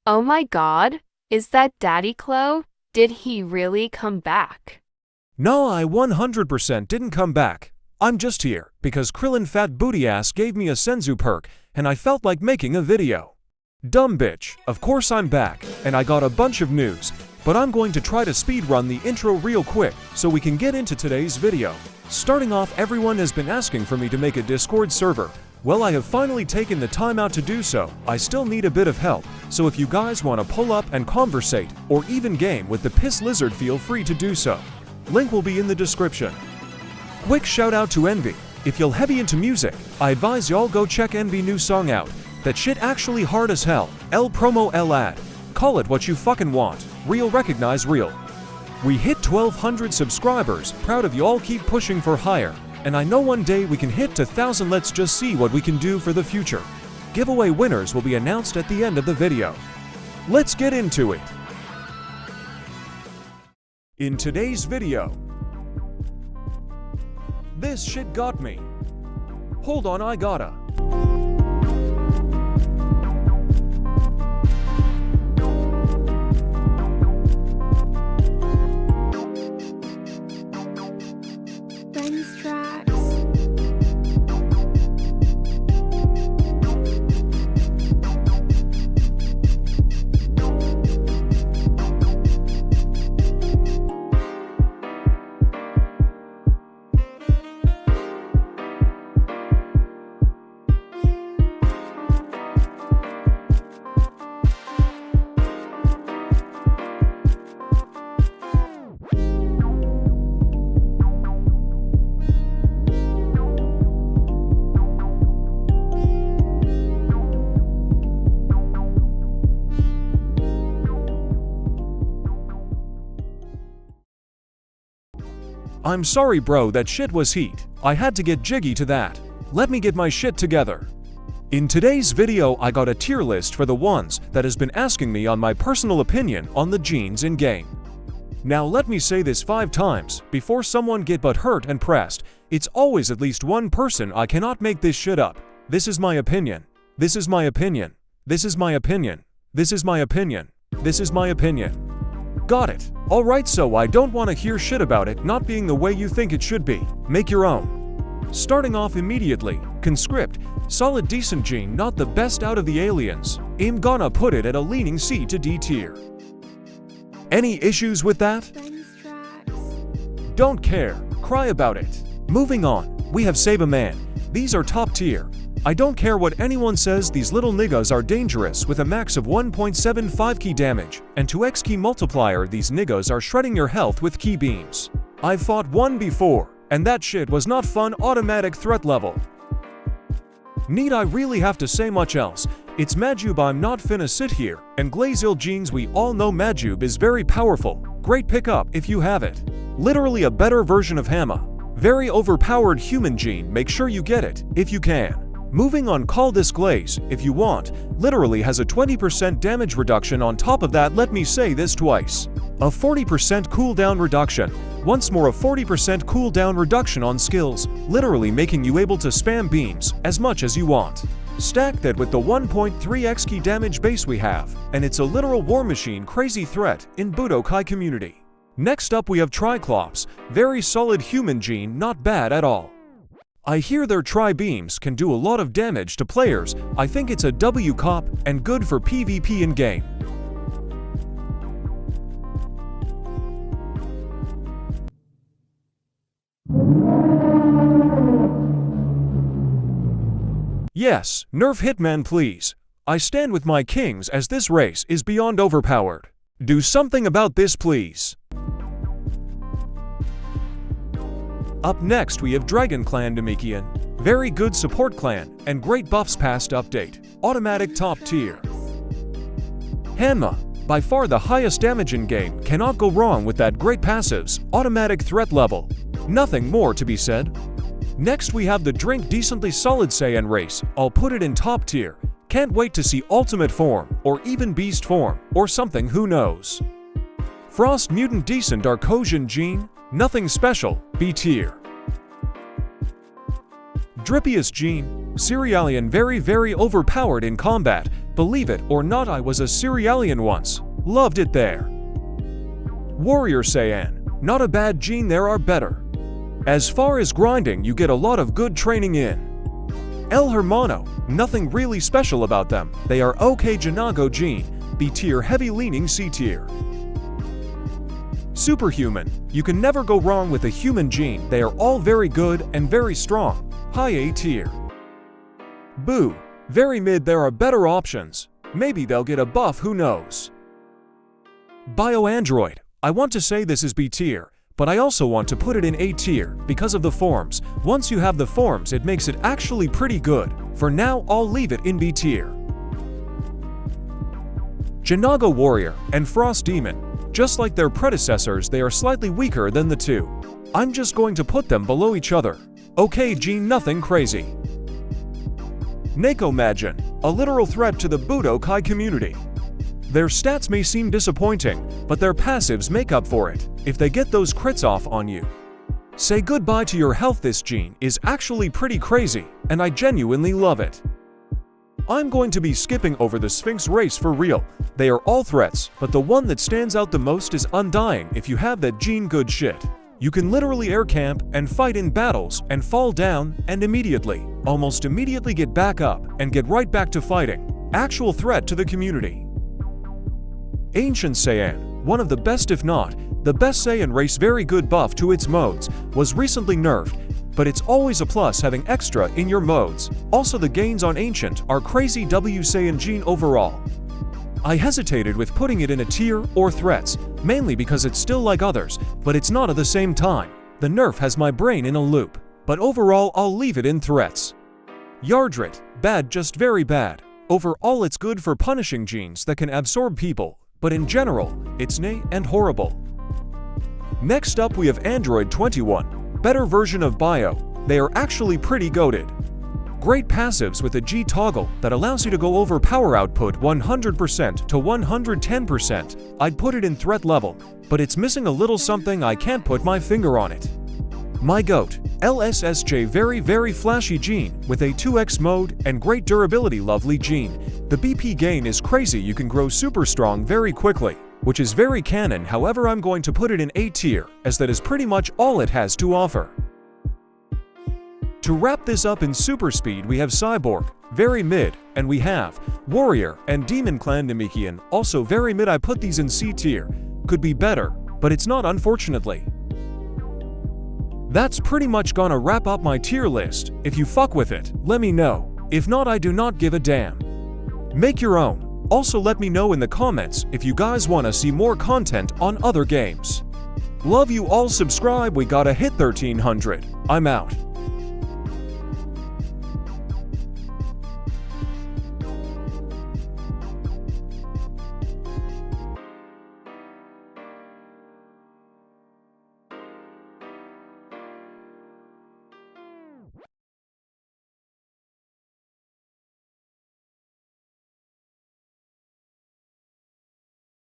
Oh my god, is that Daddy Clo? Did he really come back? No, I 100% didn't come back. I'm just here because Krillin Fat Booty Ass gave me a Senzu perk and I felt like making a video. Dumb bitch, of course I'm back, and I got a bunch of news, but I'm going to try to speedrun the intro real quick so we can get into today's video. Starting off, everyone has been asking for me to make a Discord server. Well, I have finally taken the time out to do so. I still need a bit of help, so if you guys want to pull up and conversate, or even game with the Piss Lizard, feel free to do so. Link will be in the description. Quick shout out to Envy. If you're heavy into music, I advise y'all go check Envy new song out. That shit actually hard as hell. L promo L ad. Call it what you fucking want. Real recognize real. We hit 1200 subscribers. Proud of y'all, keep pushing for higher. And I know one day we can hit 1000. Let's just see what we can do for the future. Giveaway winners will be announced at the end of the video. Let's get into it. In today's video, this shit got me. Hold on, I gotta. Friends tracks. I'm sorry bro, that shit was heat. I had to get jiggy to that. Let me get my shit together. In today's video, I got a tier list for the ones that has been asking me on my personal opinion on the genes in game. Now let me say this 5 times before someone get butt hurt and pressed. It's always at least one person. I cannot make this shit up. This is my opinion. This is my opinion. This is my opinion. This is my opinion. This is my opinion. Got it. Alright, so I don't want to hear shit about it not being the way you think it should be. Make your own. Starting off immediately, Conscript, solid decent gene, not the best out of the aliens. I'm gonna put it at a leaning C to D tier. Any issues with that? Don't care. Cry about it. Moving on, we have Saibaman. These are top tier. I don't care what anyone says, these little niggas are dangerous with a max of 1.75 key damage, and 2x key multiplier. These niggas are shredding your health with key beams. I've fought one before, and that shit was not fun. Automatic threat level. Need I really have to say much else? It's Majuub. I'm not finna sit here and glaze ill genes. We all know Majuub is very powerful. Great pickup if you have it. Literally a better version of Hanma. Very overpowered human gene. Make sure you get it if you can. Moving on, call this glaze if you want. Literally has a 20% damage reduction. On top of that, let me say this twice. A 40% cooldown reduction. Once more, a 40% cooldown reduction on skills, literally making you able to spam beams as much as you want. Stack that with the 1.3x key damage base we have, and it's a literal war machine. Crazy threat in Budokai community. Next up we have Triclops. Very solid human gene, not bad at all. I hear their tri-beams can do a lot of damage to players. I think it's a W cop and good for PvP in game. Yes, nerf Hitman please. I stand with my kings as this race is beyond overpowered. Do something about this please. Up next we have Dragon Clan Namekian. Very good support clan and great buffs past update. Automatic top tier. Hanma, by far the highest damage in game. Cannot go wrong with that. Great passives. Automatic threat level. Nothing more to be said. Next we have the drink decently solid Sayain race. I'll put it in top tier. Can't wait to see ultimate form or even beast form or something, who knows. Frost mutant decent Arcosian gene. Nothing special, B tier. Drippiest gene, Cerealian, very overpowered in combat. Believe it or not, I was a Cerealian once. Loved it there. Warrior Sayain. Not a bad gene, there are better. As far as grinding, you get a lot of good training in. El Hermano. Nothing really special about them. They are okay. Jinago gene. B tier, heavy leaning C tier. Superhuman. You can never go wrong with a human gene. They are all very good and very strong. High A tier. Boo. Very mid, there are better options. Maybe they'll get a buff, who knows. Bio-android. I want to say this is B tier, but I also want to put it in A tier because of the forms. Once you have the forms, it makes it actually pretty good. For now, I'll leave it in B tier. Jinago Warrior and Frost Demon. Just like their predecessors, they are slightly weaker than the two. I'm just going to put them below each other. Okay gene, nothing crazy. Neko Majin. A literal threat to the Budokai community. Their stats may seem disappointing, but their passives make up for it if they get those crits off on you. Say goodbye to your health. This gene is actually pretty crazy, and I genuinely love it. I'm going to be skipping over the Sphinx race for real. They are all threats, but the one that stands out the most is Undying. If you have that gene, good shit. You can literally air camp and fight in battles and fall down and almost immediately get back up and get right back to fighting. Actual threat to the community. Ancient Sayain, one of the best if not the best Saiyan race, very good buff to its modes, was recently nerfed, but it's always a plus having extra in your modes. Also the gains on Ancient are crazy. W Saiyan gene overall. I hesitated with putting it in a tier or threats, mainly because it's still like others, but it's not at the same time. The nerf has my brain in a loop, but overall I'll leave it in threats. Yardrat, bad, just very bad. Overall it's good for punishing genes that can absorb people, but in general, it's nay and horrible. Next up we have Android 21, better version of Bio. They are actually pretty goated. Great passives with a G toggle that allows you to go over power output 100% to 110%. I'd put it in threat level, but it's missing a little something, I can't put my finger on it. My goat, LSSJ, very flashy gene with a 2x mode and great durability, lovely gene. The BP gain is crazy, you can grow super strong very quickly, which is very canon. However, I'm going to put it in A tier, as that is pretty much all it has to offer. To wrap this up in super speed, we have Cyborg, very mid, and we have Warrior and Demon Clan Namekian, also very mid. I put these in C tier. Could be better, but it's not, unfortunately. That's pretty much gonna wrap up my tier list. If you fuck with it, let me know. If not, I do not give a damn. Make your own. Also let me know in the comments if you guys wanna see more content on other games. Love you all, subscribe, we gotta hit 1300. I'm out.